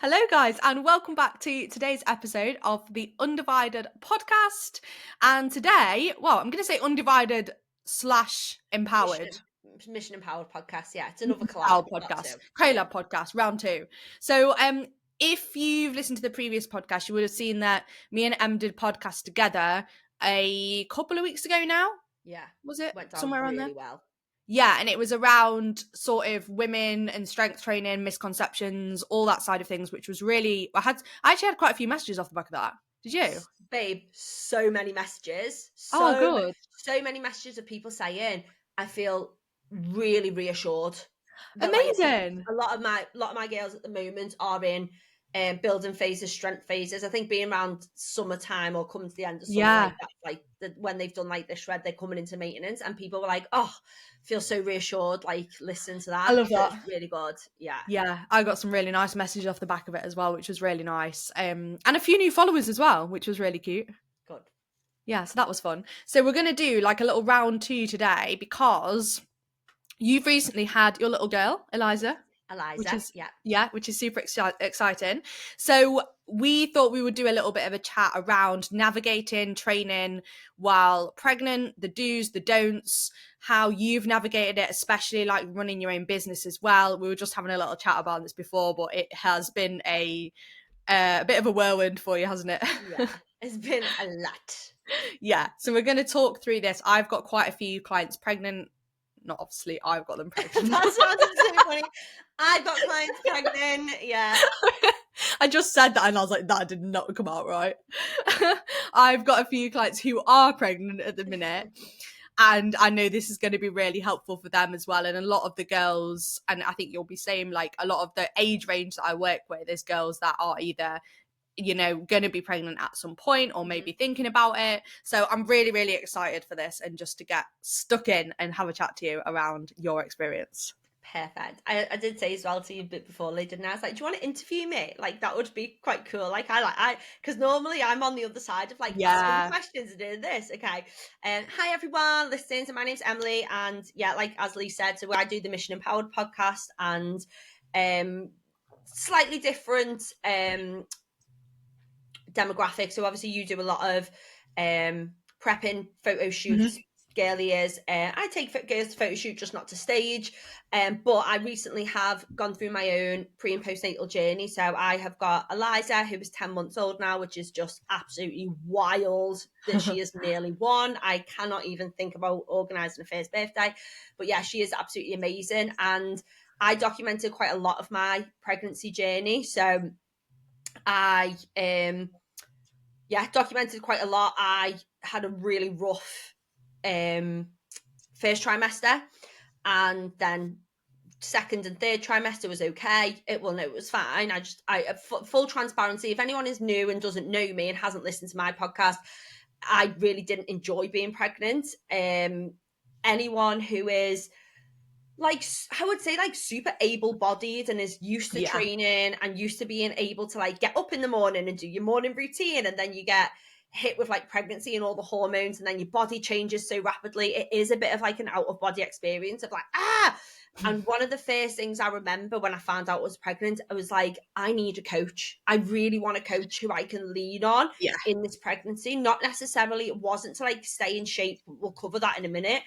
Hello, guys, and welcome back to today's episode of the Undivided Podcast. And today, well, I'm going to say undivided / empowered. Mission Empowered Podcast. Yeah, it's another Our collab. podcast, collab podcast, round 2. So, if you've listened to the previous podcast, you would have seen that me and Em did podcast together a couple of weeks ago now. Yeah, Was it went down somewhere really on there? well. Yeah, and it was around sort of women and strength training, misconceptions, all that side of things, which was really, I actually had quite a few messages off the back of that. Did you? Babe, so many messages. Good. So many messages of people saying, I feel really reassured. Amazing. A lot of my girls at the moment are in building phases, strength phases. I think being around summertime or coming to the end of summer, when they've done like the shred, they're coming into maintenance, and people were like, "Oh, feel so reassured." Like, listen to that. I love that. It's really good. Yeah, I got some really nice messages off the back of it as well, which was really nice. And a few new followers as well, which was really cute. Good. Yeah, so that was fun. So we're going to do like a little round 2 today because you've recently had your little girl, Eliza, which is super exciting. So we thought we would do a little bit of a chat around navigating training while pregnant, the do's, the don'ts, how you've navigated it, especially like running your own business as well. We were just having a little chat about this before, but it has been a bit of a whirlwind for you, hasn't it? Yeah, it's been a lot. Yeah, so we're going to talk through this. I've got quite a few clients pregnant. Not obviously, I've got them pregnant. That sounded so funny. I've got clients pregnant. Yeah. I just said that and I was like, that did not come out right. I've got a few clients who are pregnant at the minute. And I know this is going to be really helpful for them as well. And a lot of the girls, and I think you'll be saying, like, a lot of the age range that I work with is girls that are either, you know, going to be pregnant at some point or maybe thinking about it. So I'm really, really excited for this and just to get stuck in and have a chat to you around your experience. Perfect. I did say as well to you a bit before, Leah, didn't I? I was like, do you want to interview me? Like, that would be quite cool. Like, because normally I'm on the other side of like asking questions and doing this. Okay. Hi everyone, listening. So my name's Emily, and yeah, like as Lee said, so I do the Mission Empowered podcast, and slightly different demographic. So obviously you do a lot of prepping, photo shoots, girly is. I take girls to photo shoot, just not to stage. But I recently have gone through my own pre and postnatal journey. So I have got Eliza, who is 10 months old now, which is just absolutely wild that she is nearly 1. I cannot even think about organising a first birthday. But yeah, she is absolutely amazing. And I documented quite a lot of my pregnancy journey. So I documented quite a lot. I had a really rough first trimester, and then second and third trimester was okay. It was fine. Full transparency, if anyone is new and doesn't know me and hasn't listened to my podcast, I really didn't enjoy being pregnant. Anyone who is like, I would say like super able-bodied and is used to training and used to being able to like get up in the morning and do your morning routine, and then you get hit with like pregnancy and all the hormones, and then your body changes so rapidly. It is a bit of like an out-of-body experience of like, and one of the first things I remember when I found out I was pregnant, I was like, I need a coach. I really want a coach who I can lean on in this pregnancy. Not necessarily, it wasn't to like stay in shape. We'll cover that in a minute.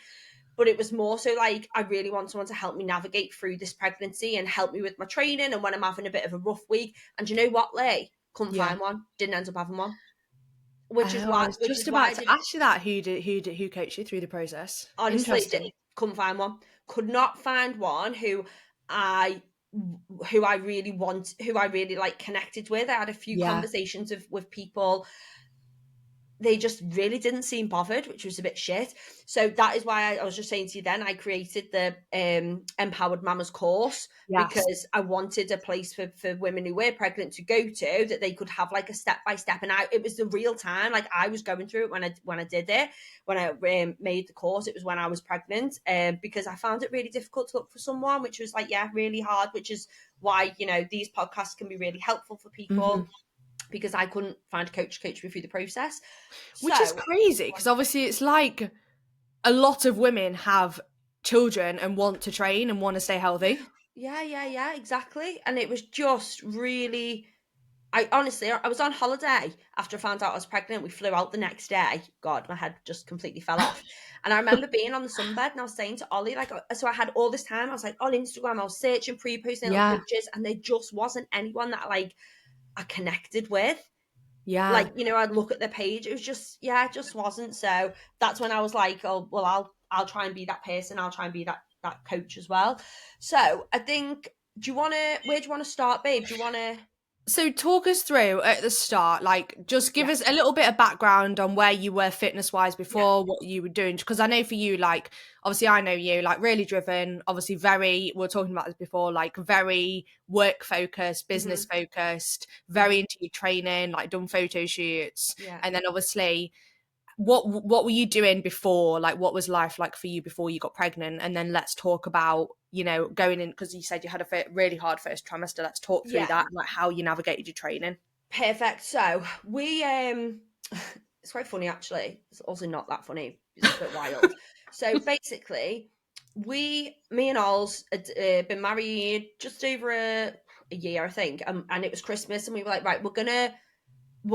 But it was more so like, I really want someone to help me navigate through this pregnancy and help me with my training and when I'm having a bit of a rough week. And you know what, Lee? Couldn't find one. Didn't end up having one. Which is why I was just about to ask you that. Who coached you through the process? Honestly, couldn't find one. Could not find one who I really like connected with. I had a few conversations with people. They just really didn't seem bothered, which was a bit shit. So that is why I was just saying to you then, I created the Empowered Mamas course, because I wanted a place for women who were pregnant to go to, that they could have like a step-by-step. And it was the real time. Like, I was going through it when I did it, when I made the course. It was when I was pregnant, because I found it really difficult to look for someone, which was like, really hard, which is why, you know, these podcasts can be really helpful for people. Because I couldn't find a coach to coach me through the process. Which is crazy, because obviously it's like a lot of women have children and want to train and want to stay healthy. Yeah, exactly. And it was just really, I was on holiday after I found out I was pregnant. We flew out the next day. God, my head just completely fell off. And I remember being on the sunbed and I was saying to Ollie, like, so I had all this time. I was like on Instagram, I was searching, pre-posting little Yeah. pictures, and there just wasn't anyone that like I connected with. Yeah. Like, you know, I'd look at the page. It was just, it just wasn't. So that's when I was like, oh, well, I'll try and be that person. I'll try and be that coach as well. So I think, where do you want to start, babe? Do you want to? So talk us through at the start, like just give Yeah, us a little bit of background on where you were fitness wise yeah, before, what you were doing. Because I know for you, like obviously I know you, like really driven, obviously very, we were talking about this before, like very work focused, business focused, very into your training, like done photo shoots. yeah. And then obviously what were you doing before, like what was life like for you before you got pregnant? And then let's talk about, you know, going in, because you said you had a really hard first trimester. Let's talk through Yeah, that, like how you navigated your training. perfect. So we, it's quite funny actually. It's also not that funny. It's a bit wild. So basically, me and Ols had been married just over a year, I think, and it was Christmas, and we were like, right, we're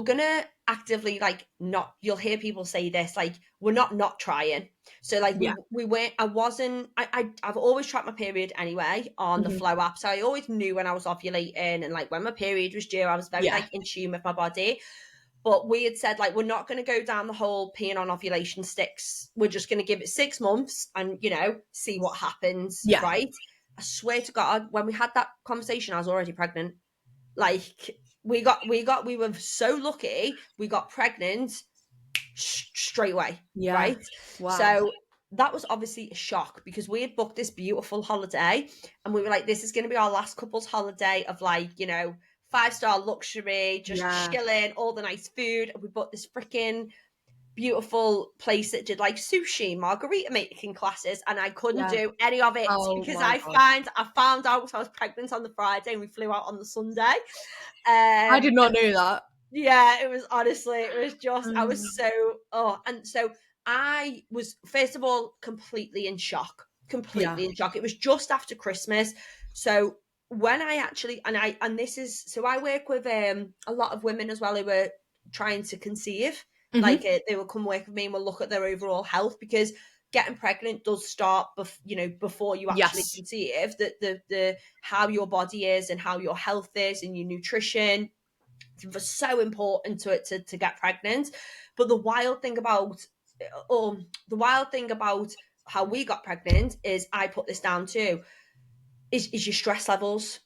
gonna actively like not. You'll hear people say this, like we're not trying. So like Yeah. we weren't. I wasn't. I've always tracked my period anyway on the Hmm. Flow app, so I always knew when I was ovulating and like when my period was due. I was very Yeah. like in tune with my body. But we had said like we're not going to go down the whole peeing on ovulation sticks. We're just going to give it 6 months and see what happens. Yeah. Right? I swear to God, when we had that conversation, I was already pregnant. Like we were so lucky. We got pregnant straight away. Yeah. Right? Wow. So that was obviously a shock because we had booked this beautiful holiday and we were like, this is going to be our last couple's holiday of like, 5-star luxury, just Yeah. chilling, all the nice food. And we booked this freaking beautiful place that did like sushi, margarita making classes, and I couldn't Yeah. do any of it Oh because my God. I found out I was pregnant on the Friday and we flew out on the Sunday. I did not And know that. yeah, it was honestly, it was just, I was Mm. so, and so I was, first of all, completely in shock, Yeah. completely in shock. It was just after Christmas. So when I actually, and this is, so I work with a lot of women as well who were trying to conceive. Like Hmm. they will come work with me and we'll look at their overall health because getting pregnant does start, before you actually Yes. conceive. The how your body is and how your health is and your nutrition was so important to it to get pregnant. But the wild thing about how we got pregnant is I put this down too is your stress levels.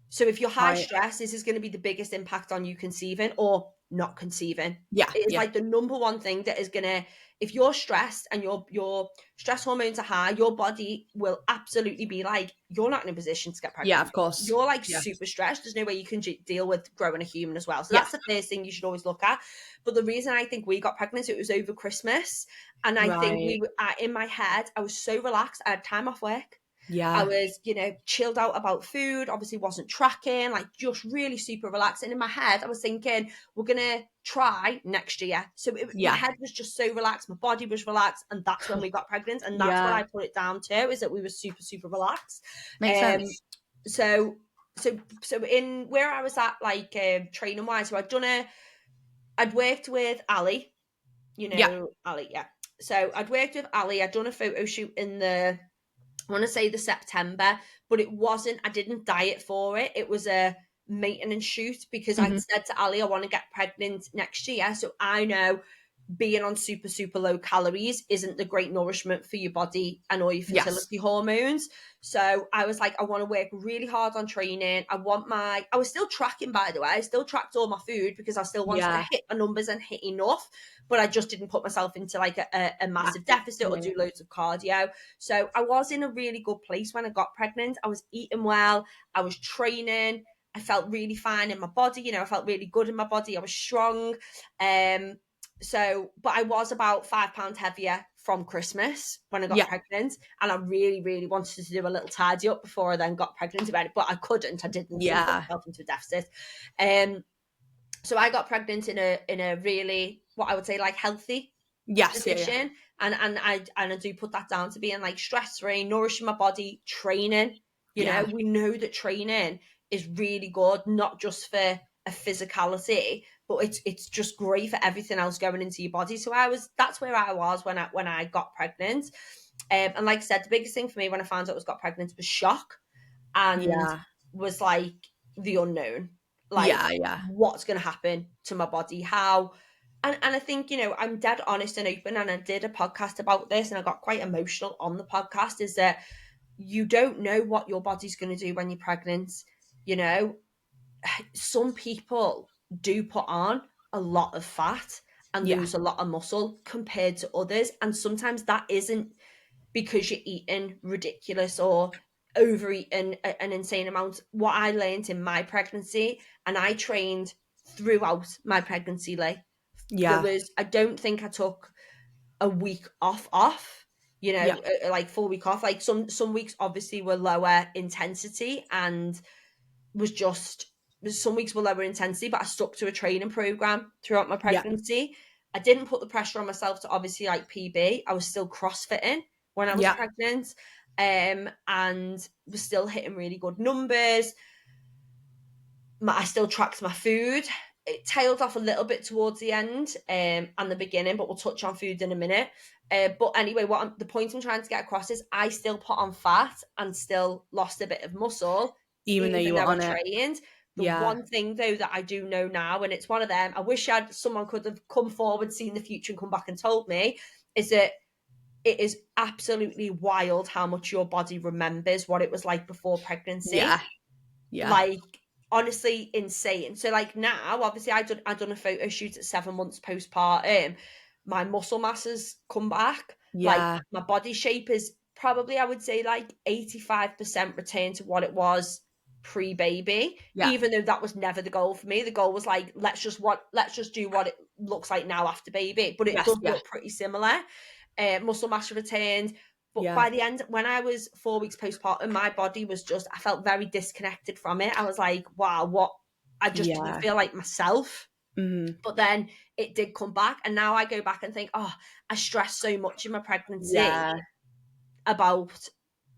So if you're high Right. stress, this is going to be the biggest impact on you conceiving or not conceiving. Yeah. It is Yeah. like the number one thing that is going to, if you're stressed and your stress hormones are high, your body will absolutely be like, you're not in a position to get Yeah. pregnant. Of course. You're like Yeah. super stressed. There's no way you can deal with growing a human as well. So Yeah. that's the first thing you should always look at. But the reason I think we got pregnant, it was over Christmas. And I think Right. in my head, I was so relaxed. I had time off work. I Yeah. was, chilled out about food, obviously wasn't tracking, like just really super relaxed. And in my head, I was thinking, we're going to try next year. So my Yeah. head was just so relaxed. My body was relaxed. And that's when we got pregnant. And that's what Yeah. I put it down to, is that we were super, super relaxed. Makes Um, sense. so, so in where I was at, like training wise, so I'd worked with Ali, Yeah. Ali, yeah. So I'd worked with Ali. I'd done a photo shoot in I want to say the September, but it wasn't, I didn't diet for it. It was a maintenance shoot because I'd Hmm. said to Ali, I want to get pregnant next year. So I know being on super, super low calories isn't the great nourishment for your body and all your Yes. fertility hormones. So I was like, I want to work really hard on training. I was still tracking, by the way. I still tracked all my food because I still wanted to Yeah. hit my numbers and hit enough, but I just didn't put myself into like a massive deficit or do loads of cardio. So I was in a really good place when I got pregnant. I was eating well. I was training. I felt really fine in my body. I felt really good in my body. I was strong. But I was about 5 pounds heavier from Christmas when I got Yeah. pregnant, and I really, really wanted to do a little tidy up before I then got pregnant about it, but I couldn't. I didn't put Yeah. myself into a deficit. So I got pregnant in a really, what I would say, like healthy Yes. Yeah. Yeah. position, and I do put that down to being like stress free, nourishing my body, training. You know, we know that training is really good, not just for a physicality, but it's just great for everything else going into your body. So that's where I was when I got pregnant. And like I said, the biggest thing for me when I found out I got pregnant was shock, and was like the unknown, like what's going to happen to my body, how. And I think, you know, I'm dead honest and open, and I did a podcast about this and I got quite emotional on the podcast, is that you don't know what your body's going to do when you're pregnant. You know, some people do put on a lot of fat and lose a lot of muscle compared to others. And sometimes that isn't because you're eating ridiculous or overeating an insane amount. What I learned in my pregnancy, and I trained throughout my pregnancy, I don't think I took a week off, you know, like full week off. Like some weeks obviously were lower intensity, and was just, some weeks were lower intensity, but I stuck to a training program throughout my pregnancy. I didn't put the pressure on myself to obviously like PB. I was still CrossFitting when I was pregnant, and was still hitting really good numbers. I still tracked my food. It tailed off a little bit towards the end and the beginning, but we'll touch on food in a minute. But anyway, the point I'm trying to get across is I still put on fat and still lost a bit of muscle, even though you were on it. Trained. The one thing though that I do know now, and it's one of them, I wish someone could have come forward, seen the future, and come back and told me, is that it is absolutely wild how much your body remembers what it was like before pregnancy. Like, honestly insane. So like now, obviously I done a photo shoot at 7 months postpartum. My muscle mass has come back. Like my body shape is probably, I would say, like 85% returned to what it was pre-baby, even though that was never the goal for me. The goal was like, let's just do what it looks like now after baby, but it does look pretty similar. Muscle mass returned. But by the end, when I was 4 weeks postpartum, my body was just, I felt very disconnected from it. I was like, wow, what? I just didn't feel like myself. But then it did come back. And now I go back and think, oh, I stressed so much in my pregnancy about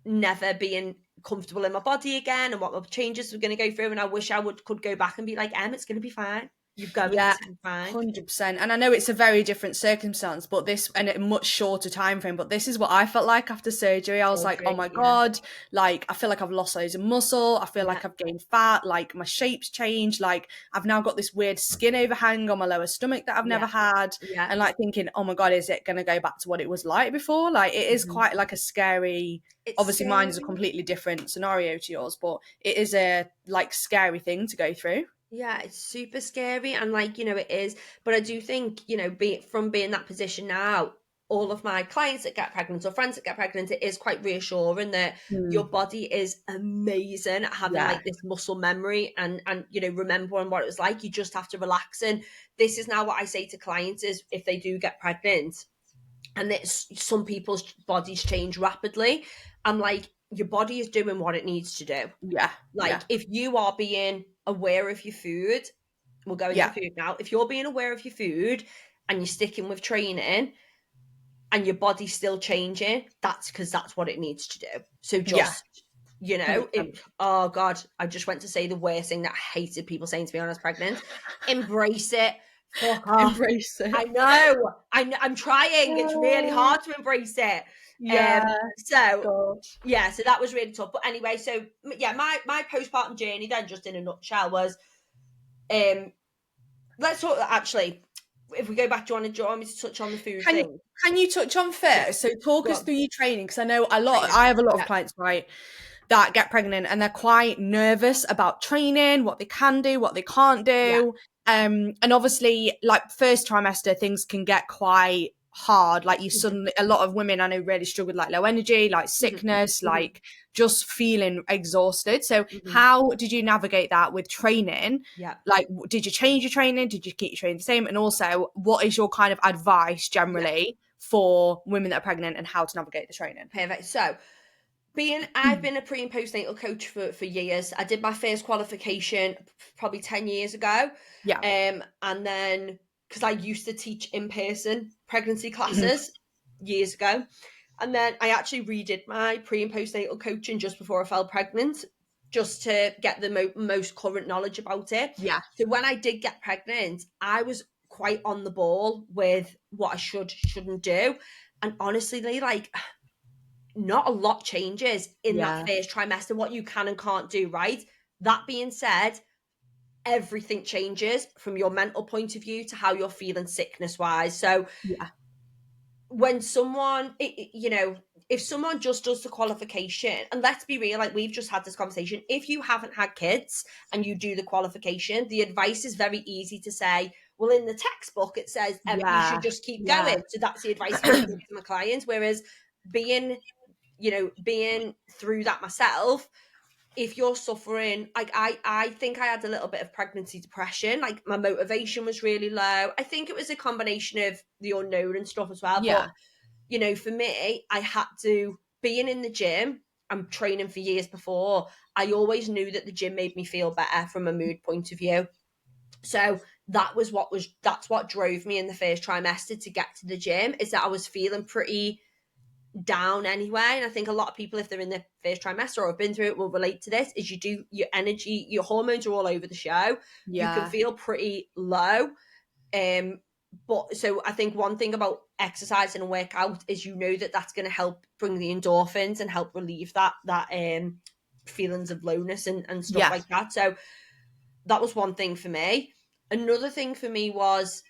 never being comfortable in my body again and what my changes were going to go through. And I wish I could go back and be like, it's going to be fine. You've got to be fine. 100%. And I know it's a very different circumstance, but and a much shorter time frame. But this is what I felt like after surgery. I was like, oh my God, like I feel like I've lost loads of muscle. I feel like I've gained fat. Like my shape's changed. Like I've now got this weird skin overhang on my lower stomach that I've never had. And like thinking, oh my God, is it going to go back to what it was like before? Like it is quite like a scary. Obviously, mine is a completely different scenario to yours, but it is a like scary thing to go through. Yeah, it's super scary, and like, you know, it is. But I do think, you know, being in that position now, all of my clients that get pregnant or friends that get pregnant, it is quite reassuring that your body is amazing at having like this muscle memory and you know, remembering what it was like. You just have to relax. And this is now what I say to clients is, if they do get pregnant and some people's bodies change rapidly, I'm like, your body is doing what it needs to do. If you are being aware of your food, we'll go into food now. If you're being aware of your food and you're sticking with training and your body's still changing, that's because that's what it needs to do. So just, you know, oh God, I just went to say the worst thing that I hated people saying to me when I was pregnant. Embrace it. Fuck off. Embrace it. I know. I'm trying. It's really hard to embrace it. So that was really tough. But anyway, so my postpartum journey then, just in a nutshell, was let's talk. Actually, if we go back, do you want me to touch on the food thing? Can you touch on first? So talk us through your training, because I know I have a lot of clients, right, that get pregnant and they're quite nervous about training, what they can do, what they can't do. And obviously, like first trimester, things can get quite hard. Like you suddenly, a lot of women I know really struggle with like low energy, like sickness, like just feeling exhausted. So how did you navigate that with training? Like, did you change your training? Did you keep your training the same? And also, what is your kind of advice generally for women that are pregnant and how to navigate the training? Perfect. So I've been a pre and postnatal coach for years. I did my first qualification probably 10 years ago. And then, because I used to teach in-person pregnancy classes years ago, And then I actually redid my pre and postnatal coaching just before I fell pregnant, just to get the most current knowledge about it. Yeah. So when I did get pregnant, I was quite on the ball with what I shouldn't do. And honestly, like, not a lot changes in that first trimester, what you can and can't do, right? That being said, everything changes from your mental point of view to how you're feeling sickness wise. So when someone, if someone just does the qualification, and let's be real, like we've just had this conversation, if you haven't had kids and you do the qualification, the advice is very easy to say, well, in the textbook it says you should just keep going. So that's the advice I give to my clients. Whereas being through that myself, if you're suffering, like I think I had a little bit of pregnancy depression, like my motivation was really low. I think it was a combination of the unknown and stuff as well. But for me, I had to, being in the gym and training for years before, I always knew that the gym made me feel better from a mood point of view. So that's what drove me in the first trimester to get to the gym, is that I was feeling pretty down anyway. And I think a lot of people, if they're in the first trimester or have been through it, will relate to this, is your energy, your hormones are all over the show. You can feel pretty low. But so I think one thing about exercising and workout is that's going to help bring the endorphins and help relieve that feelings of lowness and stuff like that. So that was one thing for me. Another thing for me was,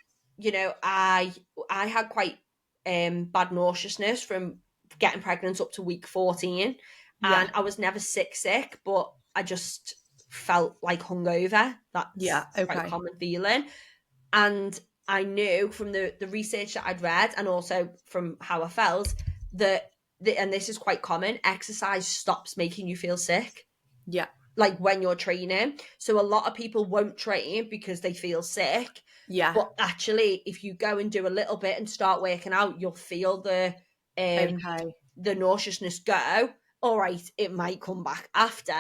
I had quite bad nauseousness from getting pregnant up to week 14, and I was never sick, but I just felt like hungover. That's quite a common feeling. And I knew from the research that I'd read, and also from how I felt, that and this is quite common, exercise stops making you feel sick. Yeah. Like when you're training. So a lot of people won't train because they feel sick. Yeah. But actually, if you go and do a little bit and start working out, you'll feel the nauseousness go. All right, it might come back after,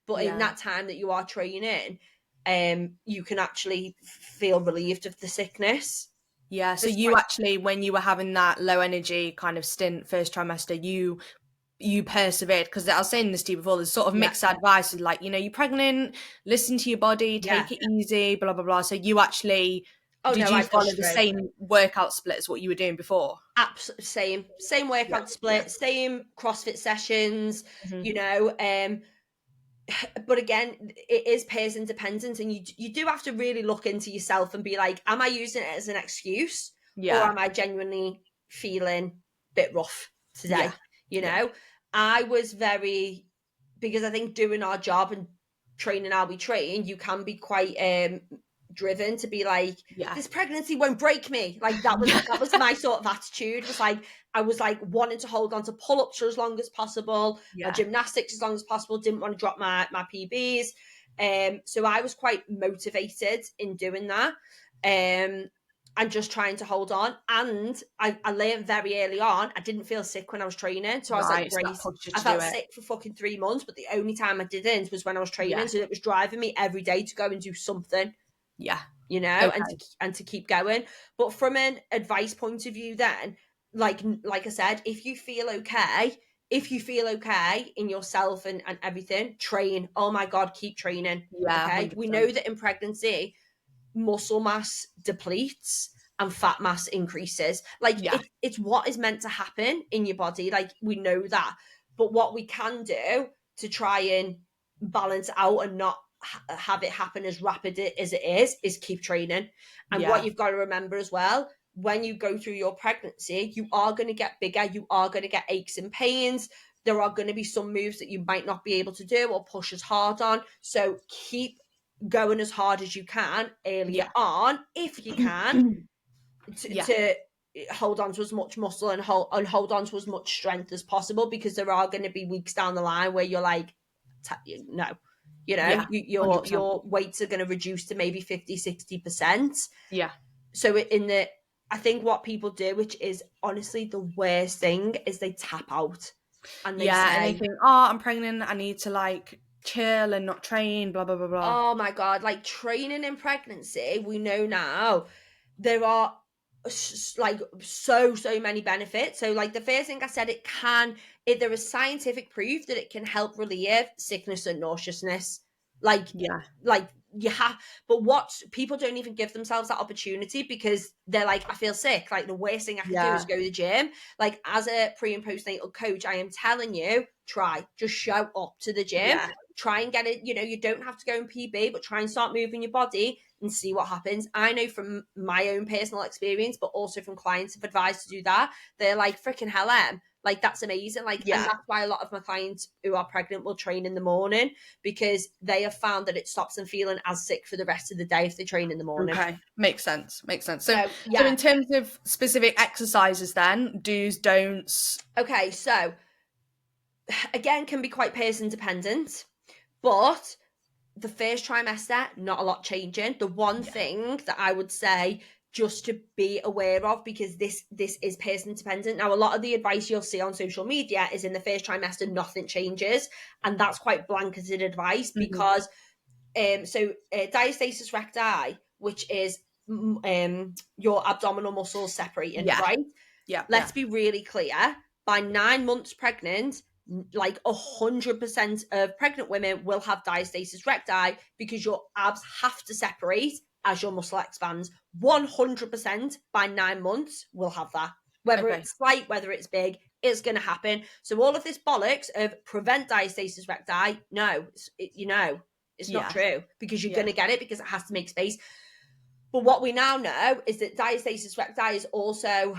but in that time that you are training, you can actually feel relieved of the sickness. Yeah. So you actually, when you were having that low energy kind of stint first trimester, you persevered, because I was saying this to you before, there's sort of mixed advice, like, you're pregnant, listen to your body, take it easy, blah blah blah. So you actually did you follow the same workout split as what you were doing before? Absolutely same workout split, same CrossFit sessions, but again, it is person dependent, and you do have to really look into yourself and be like, am I using it as an excuse, or am I genuinely feeling a bit rough today? I was because I think doing our job and training how we train, you can be quite driven to be like, this pregnancy won't break me. Like that was my sort of attitude. Was like, I was like wanting to hold on to pull-ups for as long as possible, my gymnastics as long as possible, didn't want to drop my PBs. So I was quite motivated in doing that. And just trying to hold on. And I learned very early on, I didn't feel sick when I was training. So I was like, great. I felt sick for fucking 3 months, but the only time I didn't was when I was training. So it was driving me every day to go and do something. And to keep going. But from an advice point of view, then, like I said, if you feel okay in yourself and everything, train. Oh my God, keep training. Okay. 100%. We know that in pregnancy, muscle mass depletes and fat mass increases. Like it's what is meant to happen in your body. Like we know that. But what we can do to try and balance out and not have it happen as rapid as it is keep training. And what you've got to remember as well, when you go through your pregnancy, you are going to get bigger, you are going to get aches and pains, there are going to be some moves that you might not be able to do or push as hard on. So keep going as hard as you can earlier on, if you can, to hold on to as much muscle and hold on to as much strength as possible, because there are going to be weeks down the line where you're like, no. Your weights are going to reduce to maybe 50-60%. So I think what people do, which is honestly the worst thing, is they tap out and they say, and they think, oh, I'm pregnant, I need to like chill and not train, blah blah blah blah. Oh my God, like training in pregnancy, we know now there are like so many benefits. So like the first thing I said, there is scientific proof that it can help relieve sickness and nauseousness. Like you have, but what people don't even give themselves that opportunity, because they're like, I feel sick, like the worst thing I can do is go to the gym. Like as a pre and postnatal coach, I am telling you, just show up to the gym. Try and get it, you don't have to go in PB, but try and start moving your body and see what happens. I know from my own personal experience, but also from clients who've advised to do that, they're like, freaking hell, like that's amazing. Like, and that's why a lot of my clients who are pregnant will train in the morning, because they have found that it stops them feeling as sick for the rest of the day if they train in the morning. Okay, makes sense. So in terms of specific exercises then, do's, don'ts. Okay, so again, can be quite person dependent, but the first trimester, not a lot changing. The one thing that I would say just to be aware of, because this is person dependent. Now, a lot of the advice you'll see on social media is in the first trimester, nothing changes. And that's quite blanketed advice, because diastasis recti, which is your abdominal muscles separating, right? Let's be really clear. By 9 months pregnant, like 100% of pregnant women will have diastasis recti, because your abs have to separate as your muscle expands. 100% by 9 months will have that. Whether it's slight, whether it's big, it's going to happen. So all of this bollocks of prevent diastasis recti, no, it's not true, because you're going to get it, because it has to make space. But what we now know is that diastasis recti is also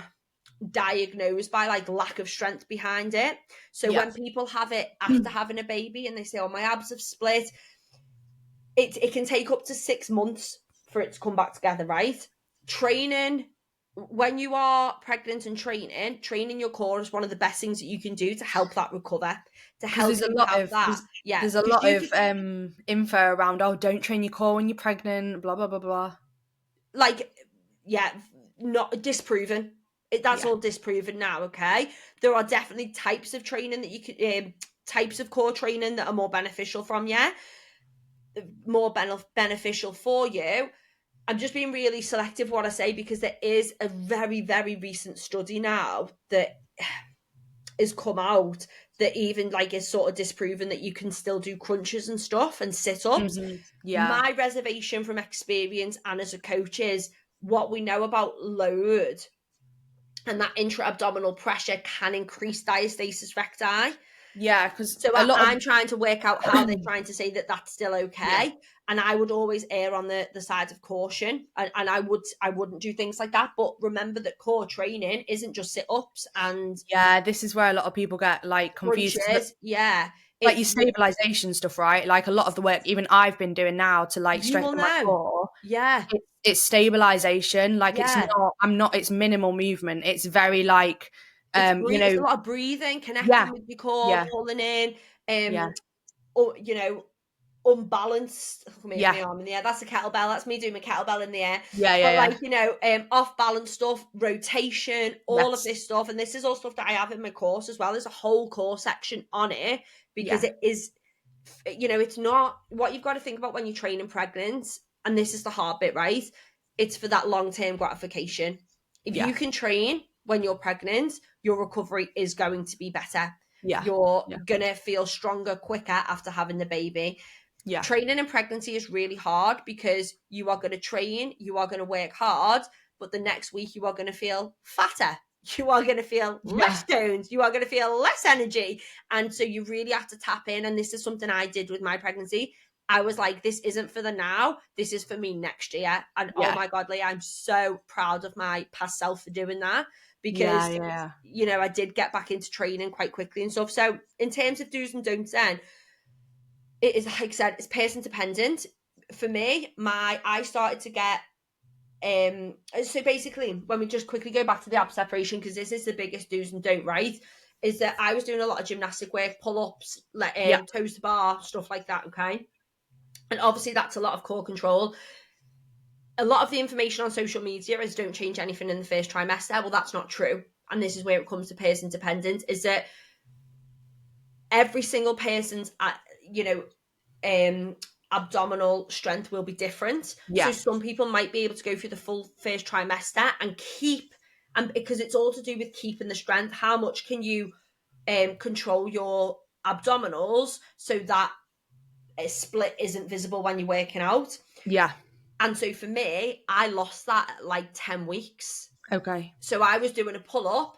diagnosed by like lack of strength behind it. So when people have it after having a baby and they say, oh, my abs have split, it can take up to 6 months for it to come back together, right? Training, when you are pregnant and training your core is one of the best things that you can do to help that recover, to help there's a lot of info around, don't train your core when you're pregnant, blah blah blah blah. Like, not disproven. That's all disproven now. Okay, there are definitely types of training that you could, types of core training that are more beneficial beneficial for you. I'm just being really selective what I say, because there is a very, very recent study now that has come out that even like is sort of disproven that you can still do crunches and stuff and sit-ups. My reservation from experience and as a coach is what we know about load and that intra-abdominal pressure can increase diastasis recti. Because I'm trying to work out how they're trying to say that that's still okay. And I would always err on the side of caution, and I wouldn't do things like that. But remember that core training isn't just sit-ups and this is where a lot of people get like confused. Crunches, like your stabilization stuff, right? Like a lot of the work even I've been doing now to like strengthen my core. It's stabilization. Like it's minimal movement. It's very like it's a lot of breathing, connecting with your core, pulling in, or unbalanced. My arm in the air. That's a kettlebell. That's me doing my kettlebell in the air. Like off balance stuff, rotation, all of this stuff, and this is all stuff that I have in my course as well. There's a whole core section on it, because it is, it's not what you've got to think about when you're training pregnant, and this is the hard bit, right? It's for that long-term gratification. If you can train when you're pregnant, your recovery is going to be better. You're gonna feel stronger quicker after having the baby. Training in pregnancy is really hard, because you are going to train, you are going to work hard, but the next week you are going to feel fatter. You are going to feel less toned. You are going to feel less energy. And so you really have to tap in. And this is something I did with my pregnancy. I was like, this isn't for the now. This is for me next year. And oh my God, Leah, I'm so proud of my past self for doing that, because, I did get back into training quite quickly and stuff. So in terms of do's and don'ts then, it is, like I said, it's person dependent. For me, I started to get, so basically, when we just quickly go back to the ab separation, because this is the biggest do's and don't, right, is that I was doing a lot of gymnastic work, pull-ups, toes to bar, stuff like that, okay? And obviously that's a lot of core control. A lot of the information on social media is don't change anything in the first trimester. Well, that's not true. And this is where it comes to person dependent, is that every single person's, abdominal strength will be different. Yeah. So some people might be able to go through the full first trimester and keep, and because it's all to do with keeping the strength, how much can you control your abdominals so that a split isn't visible when you're working out. Yeah. And so for me, I lost that at like 10 weeks. Okay. So I was doing a pull-up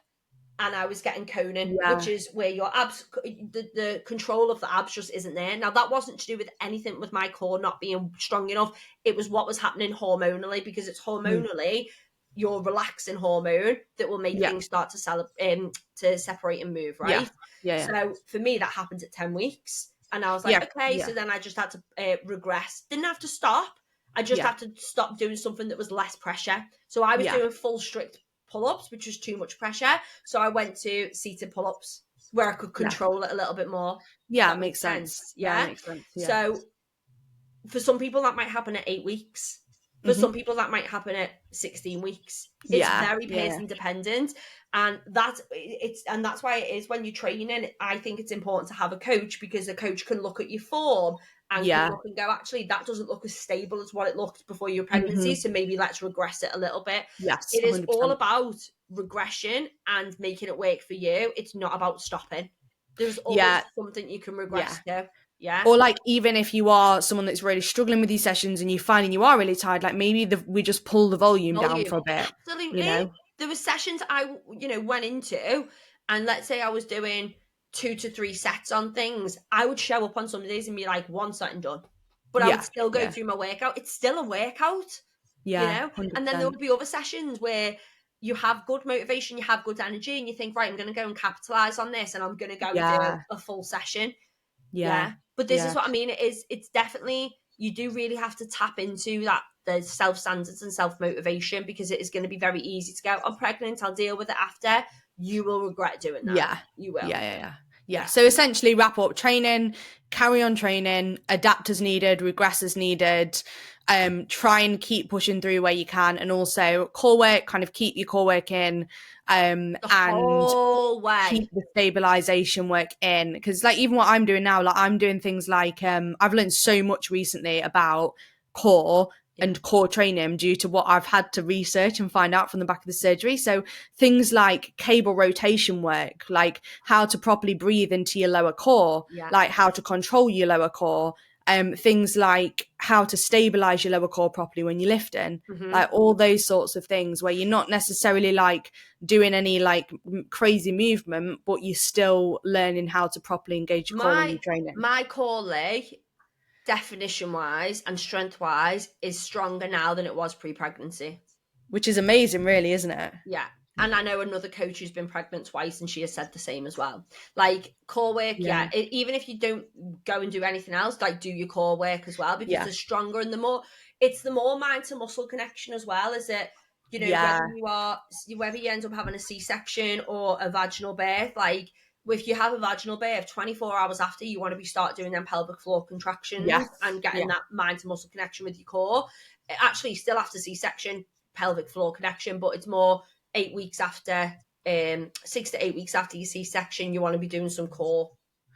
and I was getting coning, which is where your abs, the control of the abs just isn't there. Now, that wasn't to do with anything with my core not being strong enough. It was what was happening hormonally, because it's hormonally your relaxing hormone that will make things start to separate and move, right? Yeah. So for me, that happened at 10 weeks. And I was like, okay, so then I just had to regress. Didn't have to stop. I just had to stop doing something that was less pressure. So I was doing full strict pull-ups, which was too much pressure. So I went to seated pull-ups where I could control it a little bit more. Yeah, it makes sense. Yeah, makes sense. Yeah. So for some people that might happen at 8 weeks. For some people that might happen at 16 weeks. It's very person dependent. And that's why it is when you're training, I think it's important to have a coach, because a coach can look at your form and can look and go, actually, that doesn't look as stable as what it looked before your pregnancy. So maybe let's regress it a little bit. Yes, it is 100%. all about regression and making it work for you. It's not about stopping. There's always something you can regress to. Yeah. Or like, even if you are someone that's really struggling with these sessions and you're finding you are really tired, like maybe we just pull the volume down for a bit. Absolutely. You know? There were sessions I, went into, and let's say I was doing 2 to 3 sets on things. I would show up on some days and be like, 1 set and done. But I would still go through my workout. It's still a workout. Yeah. 100%. And then there would be other sessions where you have good motivation, you have good energy, and you think, right, I'm going to go and capitalize on this, and I'm going to go and do a full session. Yeah. But this is what I mean. It's definitely, you do really have to tap into that, the self-standards and self-motivation, because it is going to be very easy to go, I'm pregnant, I'll deal with it after. You will regret doing that. Yeah. You will. Yeah. So essentially, wrap up training, carry on training, adapt as needed, regress as needed, try and keep pushing through where you can, and also core work, kind of keep your core work in, and keep the stabilization work in. Because like, even what I'm doing now, like I'm doing things like I've learned so much recently about core and core training due to what I've had to research and find out from the back of the surgery. So things like cable rotation work, like how to properly breathe into your lower core, like how to control your lower core, things like how to stabilize your lower core properly when you're lifting, like all those sorts of things where you're not necessarily like doing any like crazy movement, but you're still learning how to properly engage your core when you're training. My core leg, definition wise and strength wise, is stronger now than it was pre-pregnancy, which is amazing, really, isn't it? Yeah. And I know another coach who's been pregnant twice, and she has said the same as well. Like, core work, even if you don't go and do anything else, like, do your core work as well, because it's stronger, and the more mind to muscle connection as well, is it, whether you end up having a C-section or a vaginal birth, like, if you have a vaginal birth, 24 hours after, you want to start doing them pelvic floor contractions and getting that mind to muscle connection with your core. Actually, still after C-section, pelvic floor connection, but it's more 8 weeks after, 6 to 8 weeks after your C-section, you want to be doing some core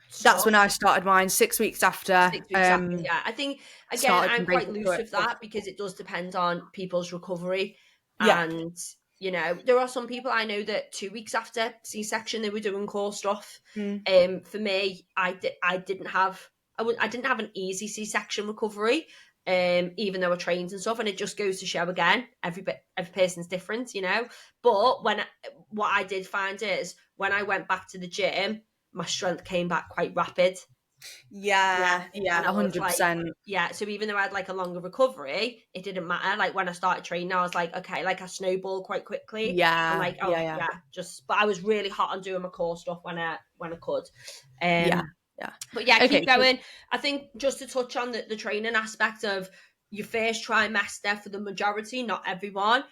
stuff. That's when I started mine, 6 weeks after. 6 weeks after, I think, again, I'm quite loose with that, because it does depend on people's recovery. And, there are some people I know that 2 weeks after C-section, they were doing core stuff. For me, I didn't have an easy C-section recovery. Even though I trained and stuff, and it just goes to show again, every person's different, But what I did find is when I went back to the gym, my strength came back quite rapid. 100%. So even though I had like a longer recovery, it didn't matter. Like when I started training, I was like, okay, like I snowballed quite quickly. But I was really hot on doing my core stuff when I could. But keep going. Cool. I think just to touch on the training aspect of your first trimester, for the majority, not everyone,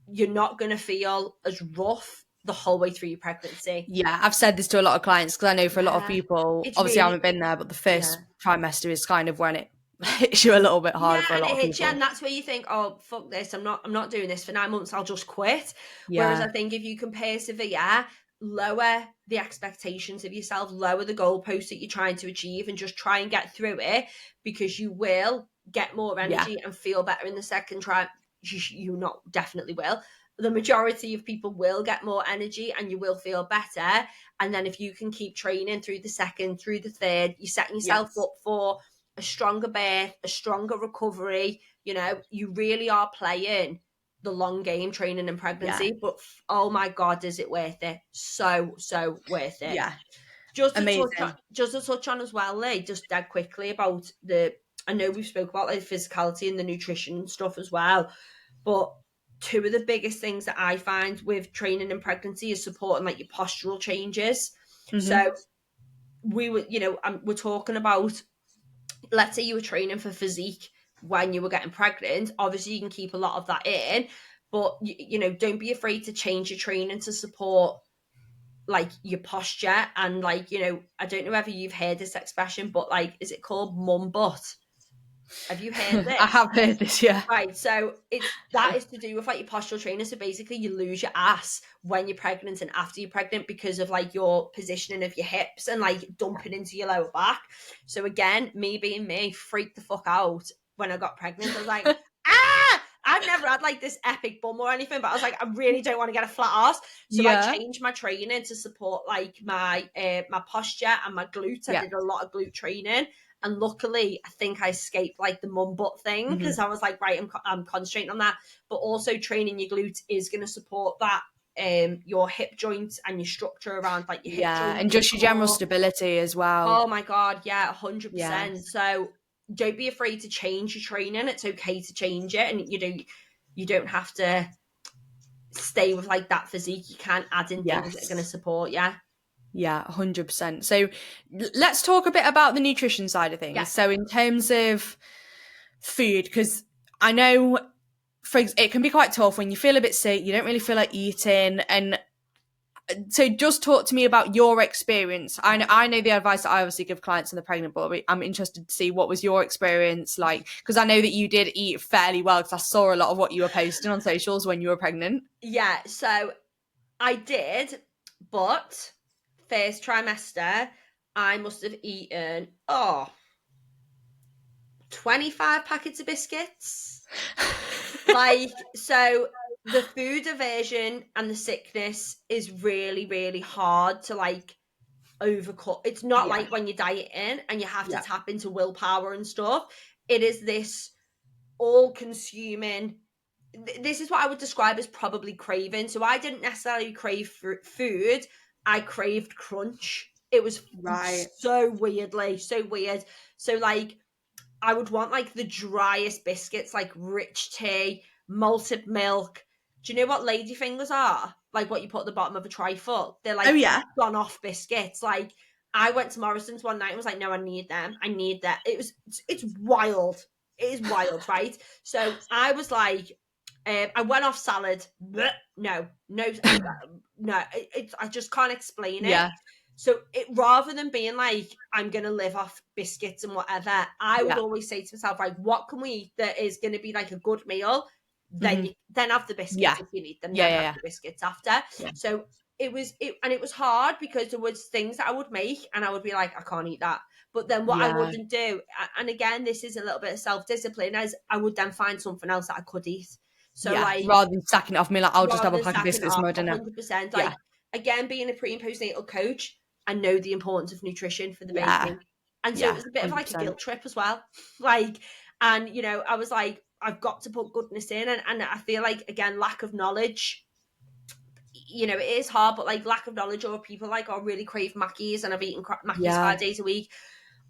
you're not going to feel as rough the whole way through your pregnancy. Yeah, I've said this to a lot of clients, because I know for a lot of people, obviously I haven't been there, but the first trimester is kind of when it hits you a little bit harder for a lot of people. And that's where you think, oh, fuck this, I'm not doing this for 9 months, I'll just quit. Whereas I think if you can persevere, lower the expectations of yourself, lower the goalposts that you're trying to achieve, and just try and get through it, because you will get more energy and feel better in the second try. You not definitely will. The majority of people will get more energy and you will feel better. And then if you can keep training through the second, through the third, you're setting yourself up for a stronger birth, a stronger recovery. You know, you really are playing the long game, training and pregnancy. But oh my God, is it worth it? So worth it. Just to touch on as well, Lee, just dead quickly about I know we've spoke about like the physicality and the nutrition and stuff as well, but two of the biggest things that I find with training and pregnancy is supporting like your postural changes. So we're talking about, let's say you were training for physique when you were getting pregnant. Obviously you can keep a lot of that in, but you know, don't be afraid to change your training to support like your posture. And like, you know, I don't know whether you've heard this expression, but like, is it called mum butt? Have you heard this? I have heard this, yeah. Right, so that is to do with like your postural training. So basically you lose your ass when you're pregnant and after you're pregnant because of like your positioning of your hips and like dumping into your lower back. So again, me being me, freaked the fuck out when I got pregnant. I was like, I've never had like this epic bum or anything, but I was like, I really don't want to get a flat ass. So I changed my training to support like my my posture and my glutes. I did a lot of glute training. And luckily, I think I escaped like the mum butt thing, because I was like, right, I'm concentrating on that. But also training your glutes is going to support that, your hip joints and your structure around like your hip joints. And just your general stability as well. Oh my God, 100%. So don't be afraid to change your training. It's okay to change it, and you don't have to stay with like that physique. You can add in things that are going to support you. Yeah, 100%. So let's talk a bit about the nutrition side of things. So in terms of food, because I know it can be quite tough when you feel a bit sick, you don't really feel like eating. And so just talk to me about your experience. I know the advice that I obviously give clients in the pregnant, but I'm interested to see what was your experience like, because I know that you did eat fairly well, because I saw a lot of what you were posting on socials when you were pregnant. Yeah, so I did, but first trimester, I must have eaten 25 packets of biscuits. Like, so the food aversion and the sickness is really, really hard to like overcome. It's not like when you're dieting and you have to tap into willpower and stuff. It is this all-consuming. This is what I would describe as probably craving. So I didn't necessarily crave food. I craved crunch. It was so weird. So like, I would want like the driest biscuits, like rich tea, malted milk. Do you know what ladyfingers are? Like what you put at the bottom of a trifle. They're like gone off biscuits. Like, I went to Morrison's one night and was like, no, I need them. I need that. It's wild. It is wild, right? So I was like, I went off salad. No, I just can't explain it. So rather than being like, I'm going to live off biscuits and whatever, I would always say to myself, like, what can we eat that is going to be like a good meal? Then have the biscuits if you need them. Then have the biscuits after. So it was hard, because there was things that I would make and I would be like, I can't eat that. But then what I wouldn't do, and again, this is a little bit of self-discipline, as I would then find something else that I could eat. So like, rather than sacking it off me, like, I'll just have a pack of biscuits for dinner. 100%. Like, again, being a pre and postnatal coach, I know the importance of nutrition for the baby. And so it was a bit 100%. Of like a guilt trip as well. Like, and you know, I was like, I've got to put goodness in, and I feel like, again, lack of knowledge, you know, it is hard, but like lack of knowledge, or people like, really crave Mackies and I've eaten Mackies 5 days a week.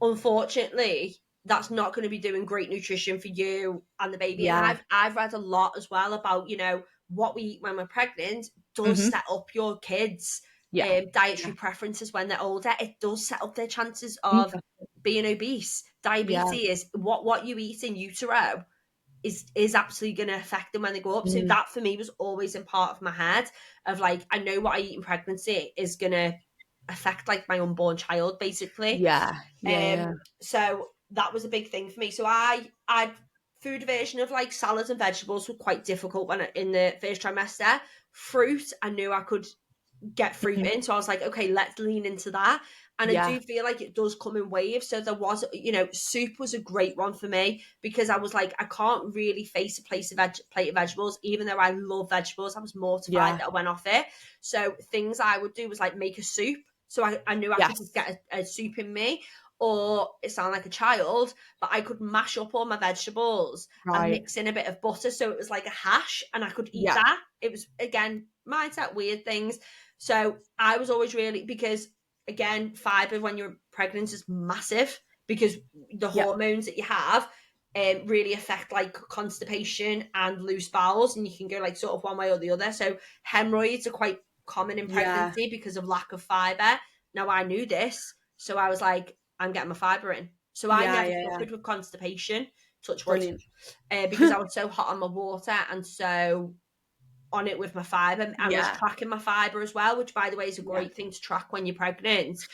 Unfortunately, that's not going to be doing great nutrition for you and the baby. And I've read a lot as well about, you know, what we eat when we're pregnant does set up your kids' dietary preferences when they're older. It does set up their chances of being obese. Diabetes, what you eat in utero is absolutely going to affect them when they grow up. So that for me was always in part of my head of like, I know what I eat in pregnancy is going to affect like my unborn child, basically. So that was a big thing for me. So I food aversion of like salads and vegetables were quite difficult when in the first trimester. Fruit, I knew I could get fruiting. So I was like, okay, let's lean into that. And I do feel like it does come in waves. So there was, soup was a great one for me because I was like, I can't really face a plate of vegetables, even though I love vegetables. I was mortified that I went off it. So things I would do was like make a soup. So I knew I could just get a soup in me. Or it sounded like a child, but I could mash up all my vegetables and mix in a bit of butter. So it was like a hash and I could eat that. It was, again, mindset, weird things. So I was always really, because again, fiber when you're pregnant is massive because the hormones that you have really affect like constipation and loose bowels, and you can go like sort of one way or the other. So hemorrhoids are quite common in pregnancy because of lack of fiber. Now I knew this, so I was like, I'm getting my fiber in. So I never suffered with constipation, touch wood, because I was so hot on my water and so on it with my fiber. I was tracking my fiber as well, which by the way is a great thing to track when you're pregnant.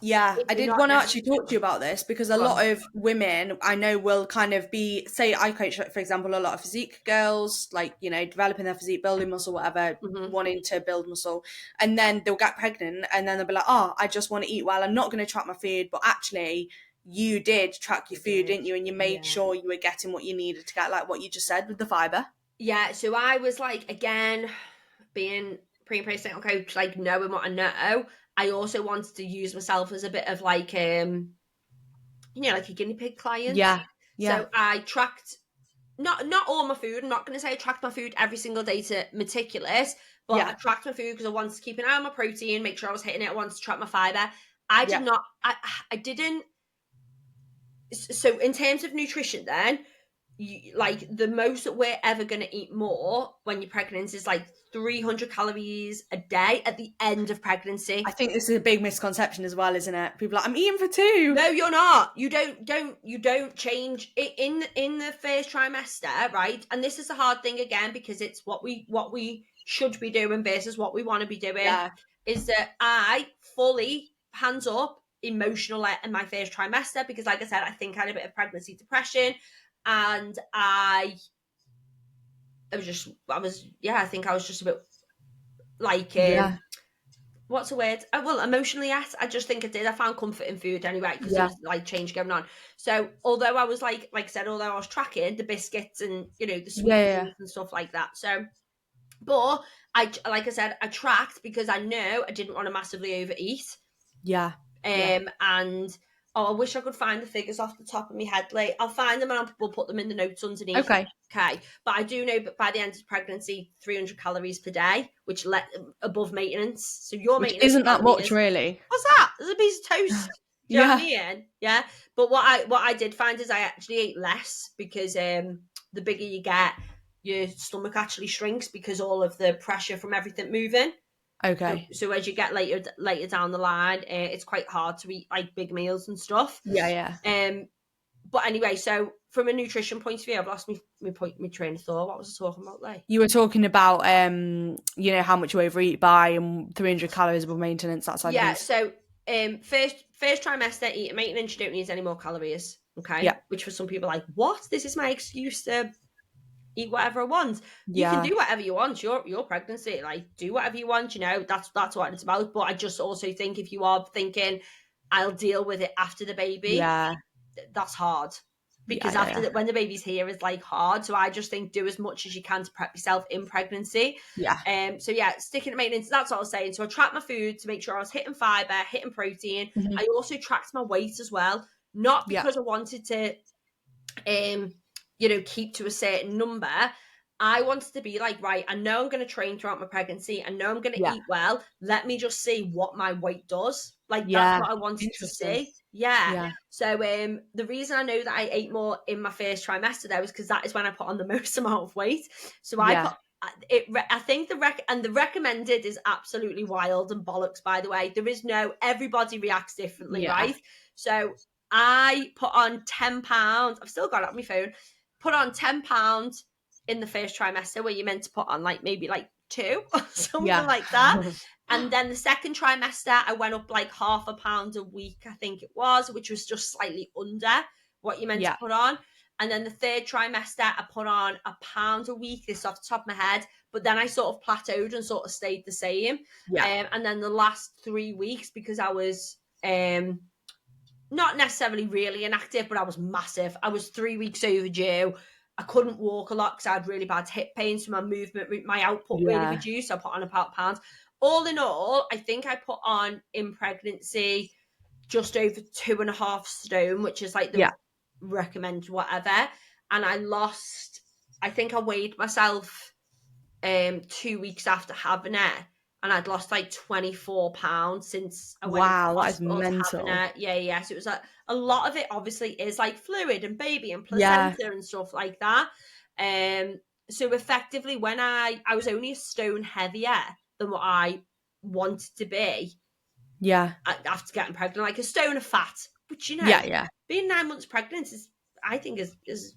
Yeah, I did want to actually talk to you about this because a lot of women I know will kind of be, say I coach, for example, a lot of physique girls, like, developing their physique, building muscle, whatever, wanting to build muscle. And then they'll get pregnant and then they'll be like, oh, I just want to eat well. I'm not going to track my food. But actually, you did track your food, didn't you? And you made sure you were getting what you needed to get, like what you just said with the fiber. Yeah, so I was like, again, being pre and postnatal coach, like knowing what I know, I also wanted to use myself as a bit of like, like a guinea pig client. Yeah. So I tracked not all my food. I'm not going to say I tracked my food every single day to meticulous, but I tracked my food because I wanted to keep an eye on my protein, make sure I was hitting it. I wanted to track my fiber. I did not. I didn't. So in terms of nutrition, then, like the most that we're ever going to eat more when you're pregnant is like 300 calories a day at the end of pregnancy. I think this is a big misconception as well, isn't it? People are like, I'm eating for 2. No, you're not. You don't change it in the first trimester, right? And this is the hard thing again, because it's what we should be doing versus what we want to be doing. Is that I fully hands up emotional in my first trimester because, like I said, I think I had a bit of pregnancy depression. And I think I was just a bit like, what's the word? Emotionally, yes. I just think I did. I found comfort in food anyway because there was like change going on. So although I was like I said, although I was tracking the biscuits and, the sweet and stuff like that. So, but like I said, I tracked because I know I didn't want to massively overeat. And I wish I could find the figures off the top of my head. Like, I'll find them and we'll put them in the notes underneath. Okay. But I do know that by the end of pregnancy, 300 calories per day, which above maintenance. So your maintenance isn't that much, really. What's that? There's a piece of toast. Do you know what I mean? Yeah. But what I did find is I actually ate less because the bigger you get, your stomach actually shrinks because all of the pressure from everything moving. Okay. So as you get later down the line, it's quite hard to eat like big meals and stuff. But anyway, so from a nutrition point of view, I've lost my train of thought. What was I talking about, Leah? You were talking about how much you overeat by and 300 calories above maintenance, that side of things. So first trimester, eat maintenance, you don't need any more calories. Okay. Yeah. Which for some people are like, what? This is my excuse to eat whatever I want. You can do whatever you want. Your pregnancy, like, do whatever you want. That's what it's about. But I just also think if you are thinking, I'll deal with it after the baby, that's hard because when the baby's here is like hard. So I just think do as much as you can to prep yourself in pregnancy. Sticking to maintenance. That's what I was saying. So I tracked my food to make sure I was hitting fiber, hitting protein. I also tracked my weight as well, not because I wanted to keep to a certain number. I wanted to be like, right, I know I'm going to train throughout my pregnancy. I know I'm going to eat well. Let me just see what my weight does. Like, that's what I wanted to see. So the reason I know that I ate more in my first trimester there was because that is when I put on the most amount of weight. So I put it. I think the recommended is absolutely wild and bollocks, by the way. There is everybody reacts differently, right? So I put on 10 pounds. I've still got it on my phone. Put on 10 pounds in the first trimester, where you're meant to put on like maybe like 2 or something like that. And then the second trimester, I went up like 0.5 pound a week, I think it was, which was just slightly under what you're meant to put on. And then the third trimester, I put on £1 a week, this off the top of my head. But then I sort of plateaued and sort of stayed the same. Yeah. And then the last 3 weeks, because I was not necessarily really inactive, but I was massive. I was 3 weeks overdue. I couldn't walk a lot because I had really bad hip pain. So my movement, my output really reduced. So I put on about £1. All in all, I think I put on in pregnancy just over 2.5 stone, which is like the recommend whatever. And I lost, I think I weighed myself 2 weeks after having it, and I'd lost like 24 pounds since I went to the hospital to having it. Yeah. So it was like a lot of it obviously is like fluid and baby and placenta and stuff like that. So effectively, when I was only a stone heavier than what I wanted to be. Yeah. After getting pregnant, like a stone of fat, which being 9 months pregnant is, I think, is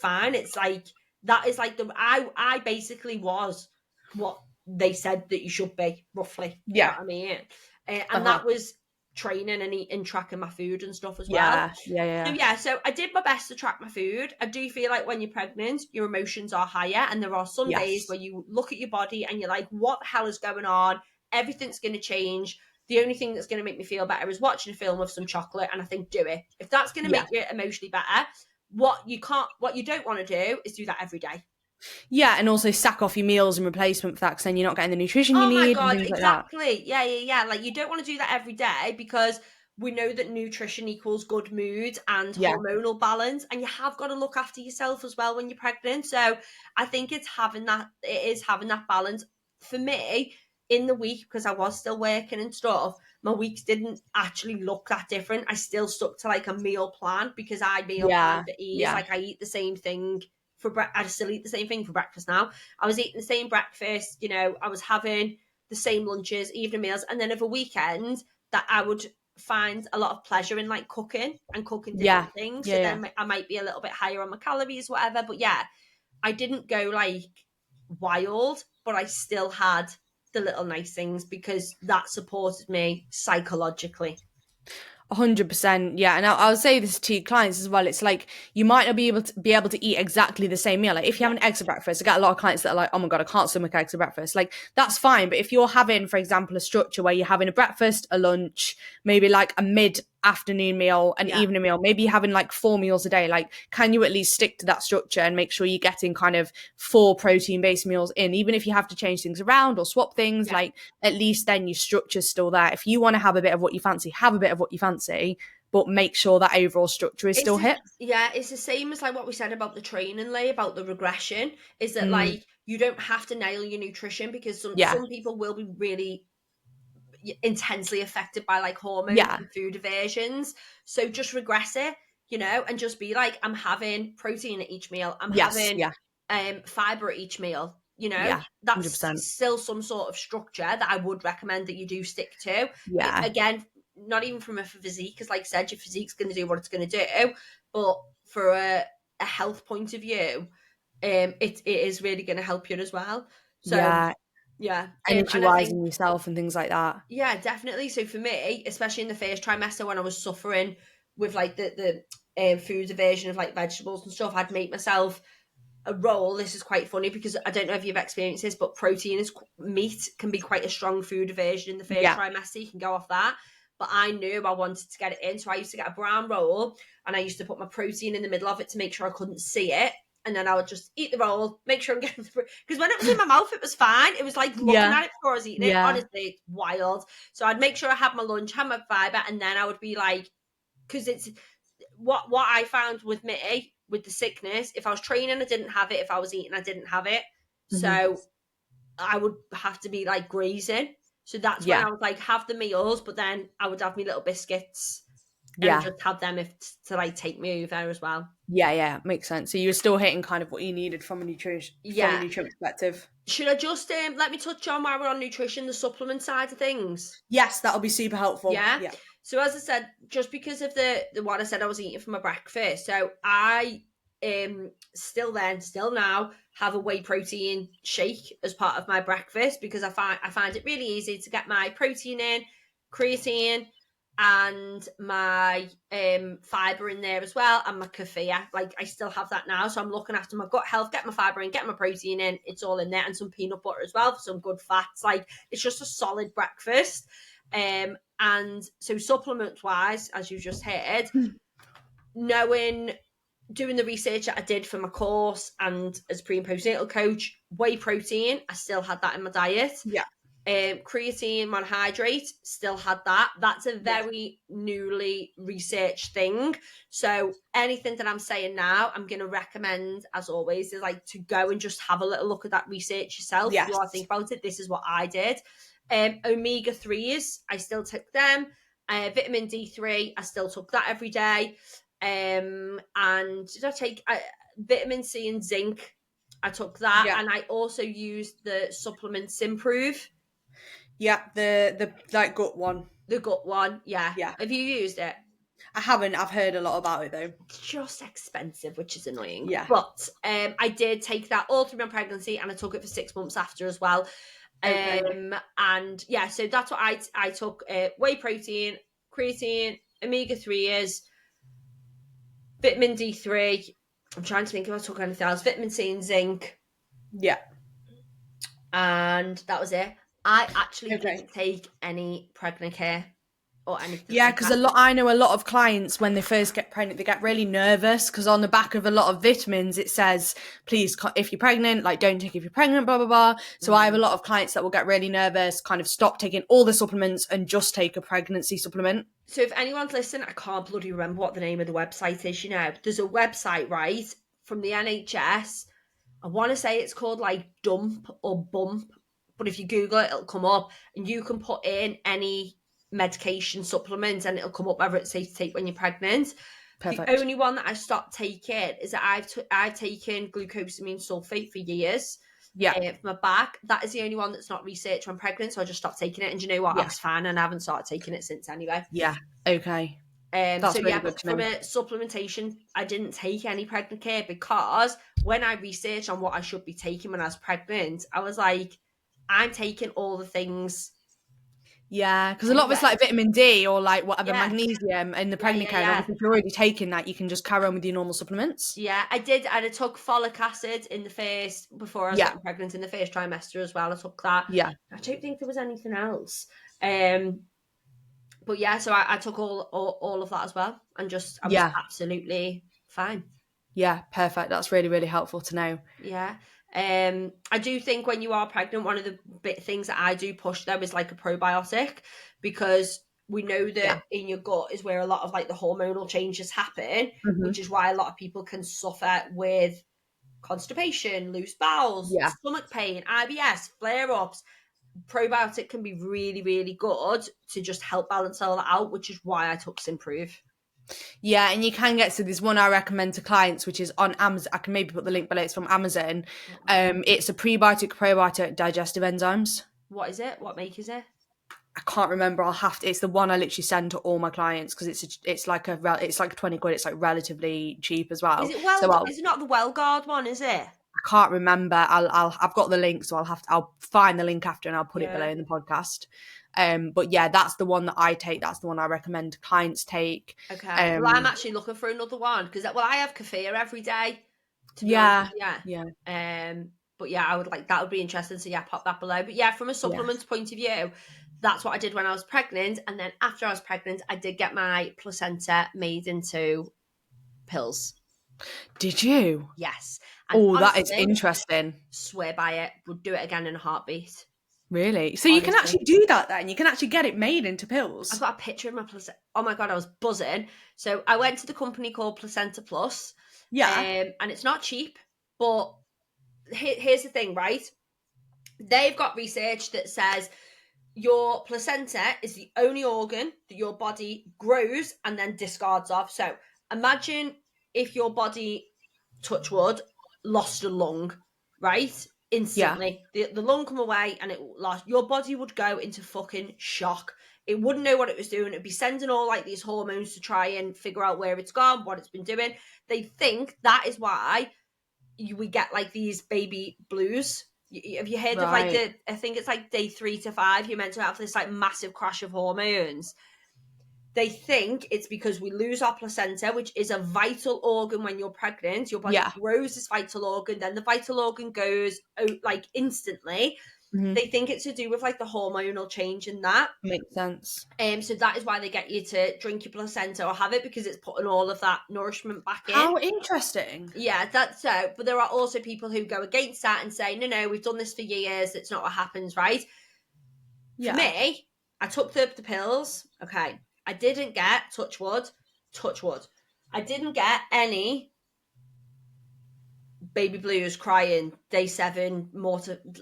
fine. It's like that is like I basically was what they said that you should be, roughly. Yeah. You know what I mean? And that was training and eating, tracking my food and stuff as well. So I did my best to track my food. I do feel like when you're pregnant, your emotions are higher, and there are some days where you look at your body and you're like, what the hell is going on? Everything's going to change. The only thing that's going to make me feel better is watching a film with some chocolate, and I think, do it. If that's going to make you emotionally better, what you don't want to do is do that every day. Yeah, and also sack off your meals in replacement for that, because then you're not getting the nutrition you need. Oh my God, and things exactly. Like that. Yeah. Like, you don't want to do that every day, because we know that nutrition equals good mood and hormonal balance, and you have got to look after yourself as well when you're pregnant. So I think it is having that balance. For me, in the week, because I was still working and stuff, my weeks didn't actually look that different. I still stuck to like a meal plan, because I meal plan for ease. Like, I eat the same thing I still eat the same thing for breakfast now. I was eating the same breakfast, I was having the same lunches, evening meals, and then over weekend that I would find a lot of pleasure in like cooking different things. So then I might be a little bit higher on my calories, whatever. But I didn't go like wild, but I still had the little nice things, because that supported me psychologically. 100%, yeah. And I'll say this to clients as well. It's like, you might not be able to eat exactly the same meal. Like, if you have an eggs for breakfast, I get a lot of clients that are like, oh my God, I can't stomach eggs for breakfast. Like, that's fine. But if you're having, for example, a structure where you're having a breakfast, a lunch, maybe like a mid-afternoon meal, an evening meal, maybe you're having like 4 meals a day, like, can you at least stick to that structure and make sure you're getting kind of 4 protein-based meals in? Even if you have to change things around or swap things, like, at least then your structure's still there. If you want to have a bit of what you fancy, have a bit of what you fancy, but make sure that overall structure is still hit. Yeah, it's the same as like what we said about the training, Leah, about the regression, is that like, you don't have to nail your nutrition, because some people will be really intensely affected by like hormones and food aversions. So just regress it, and just be like, I'm having protein at each meal. I'm having fiber at each meal. That's 100%. still some sort of structure that I would recommend that you do stick to. Again, not even from a physique, because like I said, your physique's going to do what it's going to do, but for a health point of view, it is really going to help you as well. So energy-wise in yourself and things like that. Yeah, definitely. So for me, especially in the first trimester, when I was suffering with like the food aversion of like vegetables and stuff, I'd make myself a roll. This is quite funny, because I don't know if you've experienced this, but meat can be quite a strong food aversion in the first trimester. You can go off that. But I knew I wanted to get it in. So I used to get a brown roll, and I used to put my protein in the middle of it to make sure I couldn't see it. And then I would just eat the roll, make sure I'm getting the, because when it was in my mouth, it was fine. It was like looking at it before I was eating it. Honestly, it's wild. So I'd make sure I had my lunch, had my fiber, and then I would be like, because it's what I found with me, with the sickness, if I was training, I didn't have it. If I was eating, I didn't have it. So I would have to be like grazing. So that's when I would like have the meals, but then I would have my little biscuits and just have them to like take me over as well. Yeah, makes sense. So you were still hitting kind of what you needed from a nutrition perspective. Should I just let me touch on, while we're on nutrition, the supplement side of things? Yes, that'll be super helpful. Yeah. So as I said, just because of the what I said I was eating for my breakfast, so I still now have a whey protein shake as part of my breakfast, because I find it really easy to get my protein in, creatine, and my fibre in there as well, and my kefir. Like, I still have that now, so I'm looking after my gut health, get my fibre in, get my protein in, it's all in there, and some peanut butter as well for some good fats. Like, it's just a solid breakfast. And so supplement wise, as you just heard, doing the research that I did for my course and as pre and postnatal coach, whey protein, I still had that in my diet. Yeah. Creatine monohydrate, still had that. That's a very newly researched thing. So anything that I'm saying now, I'm going to recommend, as always, is like to go and just have a little look at that research yourself. Yes. If you want to think about it, this is what I did. Omega-3s, I still took them. Vitamin D3, I still took that every day. And did I take vitamin C and zinc? I took that, and I also used the supplements Improve. Yeah, the like gut one. The gut one, yeah. Have you used it? I haven't. I've heard a lot about it though. It's just expensive, which is annoying. Yeah. But I did take that all through my pregnancy, and I took it for 6 months after as well. Okay. And yeah, so that's what I took: whey protein, creatine, omega-3s, vitamin D3. I'm trying to think if I took anything else. Vitamin C and zinc. Yeah. And that was it. I actually didn't take any pregnant care or anything. Yeah, because I know a lot of clients, when they first get pregnant, they get really nervous because on the back of a lot of vitamins it says, please, if you're pregnant, like, don't take if you're pregnant, blah blah blah. So I have a lot of clients that will get really nervous, kind of stop taking all the supplements and just take a pregnancy supplement. So if anyone's listening, I can't bloody remember what the name of the website is. There's a website, right, from the NHS. I want to say it's called like Dump or Bump, but if you Google it, it'll come up, and you can put in any medication supplements, and it'll come up whether it's safe to take when you're pregnant. Perfect. The only one that I stopped taking is that I've taken glucosamine sulfate for years. Yeah, for my back. That is the only one that's not researched when pregnant, so I just stopped taking it. And you know what? I was fine, and I haven't started taking it since anyway. Yeah. Okay. That's so really good but from a supplementation, I didn't take any pregnant care because when I researched on what I should be taking when I was pregnant, I was like, I'm taking all the things. Yeah, because a lot of it's like vitamin D or like whatever, magnesium in the pregnant care. And obviously if you're already taking that, you can just carry on with your normal supplements. Yeah, I did. And I took folic acid before I was getting pregnant in the first trimester as well. I took that. Yeah. I don't think there was anything else. But yeah, so I took all of that as well, and I was absolutely fine. Yeah, perfect. That's really, really helpful to know. Yeah. I do think when you are pregnant, one of the big things that I do push though is like a probiotic, because we know that in your gut is where a lot of like the hormonal changes happen, which is why a lot of people can suffer with constipation, loose bowels, stomach pain, IBS, flare-ups. Probiotic can be really, really good to just help balance all that out, which is why I took Improve. Yeah, and you can get, so there's one I recommend to clients, which is on Amazon. I can maybe put the link below. It's from Amazon. It's a prebiotic, probiotic, digestive enzymes. What is it? What make is it? I can't remember. It's the one I literally send to all my clients because it's like 20 quid. It's like relatively cheap as well. Is it is it not the WellGuard one? Is it? I can't remember. I've got the link, so I'll find the link after and I'll put it below in the podcast. But yeah, that's the one that I take. That's the one I recommend clients take. Okay. Well, I'm actually looking for another one because I have kefir every day. But yeah, I would like that would be interesting. So yeah, pop that below. But yeah, from a supplements point of view, that's what I did when I was pregnant, and then after I was pregnant, I did get my placenta made into pills. Did you? Yes. And that is interesting. Swear by it. Would do it again in a heartbeat. Really? So you can actually do that then? You can actually get it made into pills? I've got a picture of my placenta. Oh my God, I was buzzing. So I went to the company called Placenta Plus. Yeah. And it's not cheap, but here's the thing, right? They've got research that says your placenta is the only organ that your body grows and then discards of. So imagine if your body, touch wood, lost a lung, right? Instantly. The lung come away and it lost. Your body would go into fucking shock. It wouldn't know what it was doing. It'd be sending all like these hormones to try and figure out where it's gone, what it's been doing. They think that is why we get like these baby blues. Have you heard of like I think it's like day 3 to 5, you're meant to have this like massive crash of hormones. they think it's because we lose our placenta, which is a vital organ when you're pregnant. Your body grows this vital organ, then the vital organ goes like instantly. Mm-hmm. They think it's to do with like the hormonal change in that. Makes sense. So that is why they get you to drink your placenta or have it, because it's putting all of that nourishment back in. How interesting. Yeah, that's so. But there are also people who go against that and say, no, we've done this for years. It's not what happens, right? Yeah. For me, I took the pills. Okay. I didn't get, touch wood, I didn't get any baby blues, crying, day 7,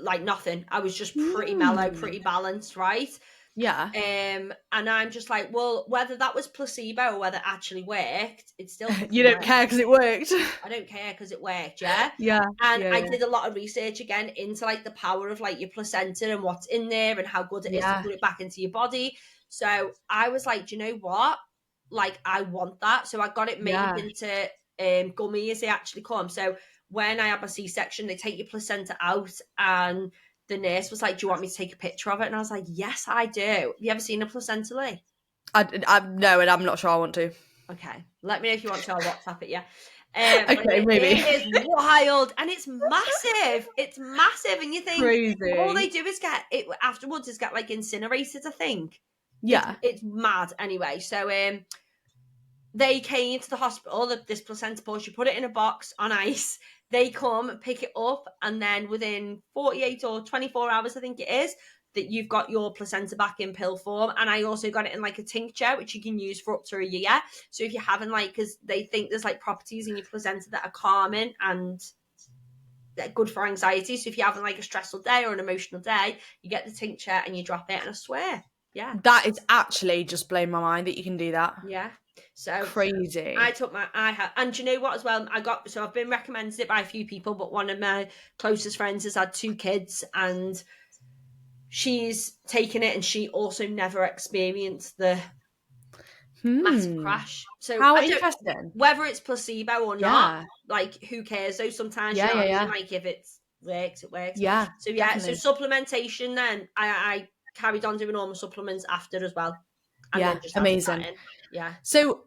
like nothing. I was just pretty mellow, pretty balanced, right? Yeah. And I'm just like, well, whether that was placebo or whether it actually worked, it's still you don't care because it worked. I don't care because it worked, yeah. Yeah. And I did a lot of research again into like the power of like your placenta and what's in there and how good it is to put it back into your body. So I was like, do you know what? Like, I want that. So I got it made into gummies. They actually come. So when I had my C-section, they take your placenta out, and the nurse was like, do you want me to take a picture of it? And I was like, yes, I do. Have you ever seen a placenta, Lee? No, and I'm not sure I want to. Okay. Let me know if you want to. I'll WhatsApp it, yeah. Okay, maybe. It is wild, and it's massive. It's massive, and you think crazy. All they do is get it afterwards is get like incinerated, I think. Yeah. It's mad anyway. So they came to the hospital, this placenta push, you put it in a box on ice, they come, pick it up, and then within 48 or 24 hours, I think it is, that you've got your placenta back in pill form. And I also got it in like a tincture, which you can use for up to a year. So if you're having like, because they think there's like properties in your placenta that are calming and they're good for anxiety. So if you're having like a stressful day or an emotional day, you get the tincture and you drop it, and I swear, yeah. That is actually just blowing my mind that you can do that. Yeah. So crazy. And do you know what as well? I've been recommended it by a few people, but one of my closest friends has had 2 kids and she's taken it and she also never experienced the massive crash. So how interesting. Whether it's placebo or not, like who cares though? Sometimes you know what I mean? Like if it works, it works. Yeah. So definitely. So supplementation then I carried on doing all my supplements after as well. And then just amazing. Yeah. So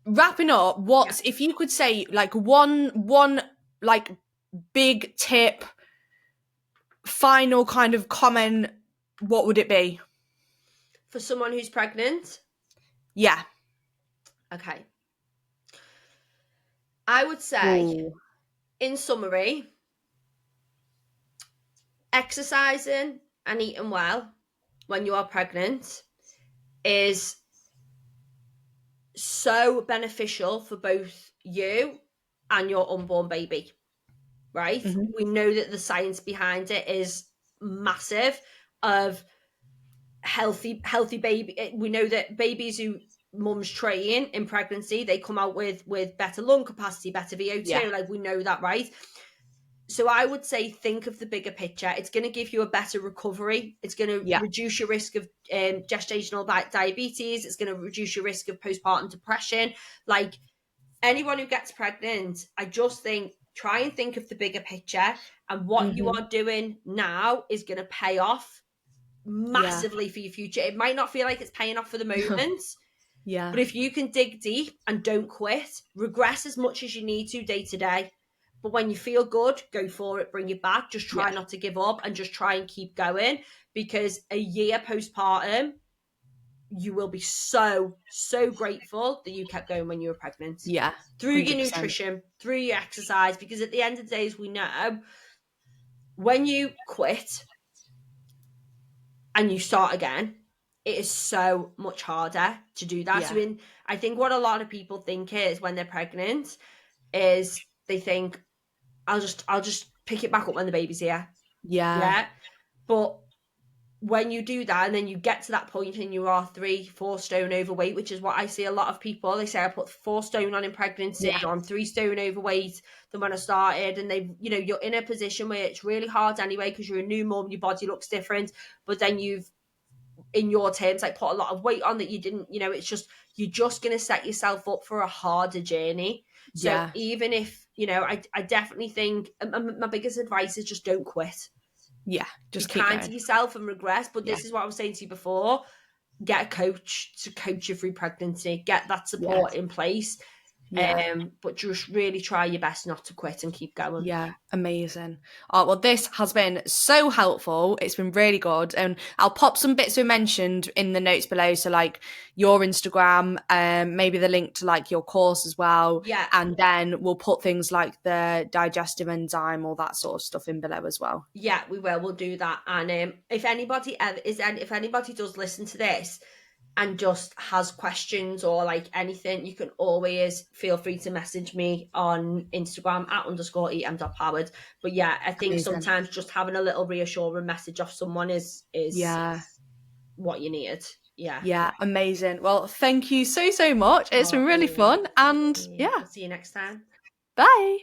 wrapping up, if you could say like one like big tip, final kind of comment, what would it be? For someone who's pregnant? Yeah. Okay. I would say, in summary, exercising and eating well when you are pregnant is so beneficial for both you and your unborn baby, right? Mm-hmm. We know that the science behind it is massive of healthy baby. We know that babies who mums train in pregnancy, they come out with better lung capacity, better VO2, like we know that, right? So I would say think of the bigger picture. It's going to give you a better recovery. It's going to reduce your risk of gestational diabetes. It's going to reduce your risk of postpartum depression. Like anyone who gets pregnant, I just think try and think of the bigger picture, and what you are doing now is going to pay off massively for your future. It might not feel like it's paying off for the moment. But if you can dig deep and don't quit, regress as much as you need to day to day. But when you feel good, go for it, bring it back. Just try not to give up and just try and keep going, because a year postpartum, you will be so, so grateful that you kept going when you were pregnant. Yeah. Through 100%. Your nutrition, through your exercise, because at the end of the day, as we know, when you quit and you start again, it is so much harder to do that. Yeah. So I think what a lot of people think is when they're pregnant is they think, I'll just pick it back up when the baby's here. Yeah. But when you do that and then you get to that point and you are 3-4 stone overweight, which is what I see a lot of people, they say I put 4 stone on in pregnancy, or I'm 3 stone overweight than when I started. And they, you know, you're in a position where it's really hard anyway, because you're a new mum, your body looks different, but then you've, in your terms, like put a lot of weight on that you didn't, you know, it's just, you're just going to set yourself up for a harder journey. So even if, you know, I definitely think my biggest advice is just don't quit. Yeah, just be kind to yourself and regress. But this is what I was saying to you before. get a coach to coach you through pregnancy, get that support in place. But just really try your best not to quit and keep going. Yeah, amazing. Oh, well, this has been so helpful. It's been really good. And I'll pop some bits we mentioned in the notes below. So like your Instagram, maybe the link to like your course as well. Yeah. And then we'll put things like the digestive enzyme, all that sort of stuff in below as well. Yeah, we will. We'll do that. And if anybody does listen to this and just has questions or like anything, you can always feel free to message me on Instagram @_em.powered. But yeah, I think sometimes just having a little reassuring message off someone is what you need. Yeah, amazing. Well, thank you so much. It's been really fun, and we'll see you next time. Bye.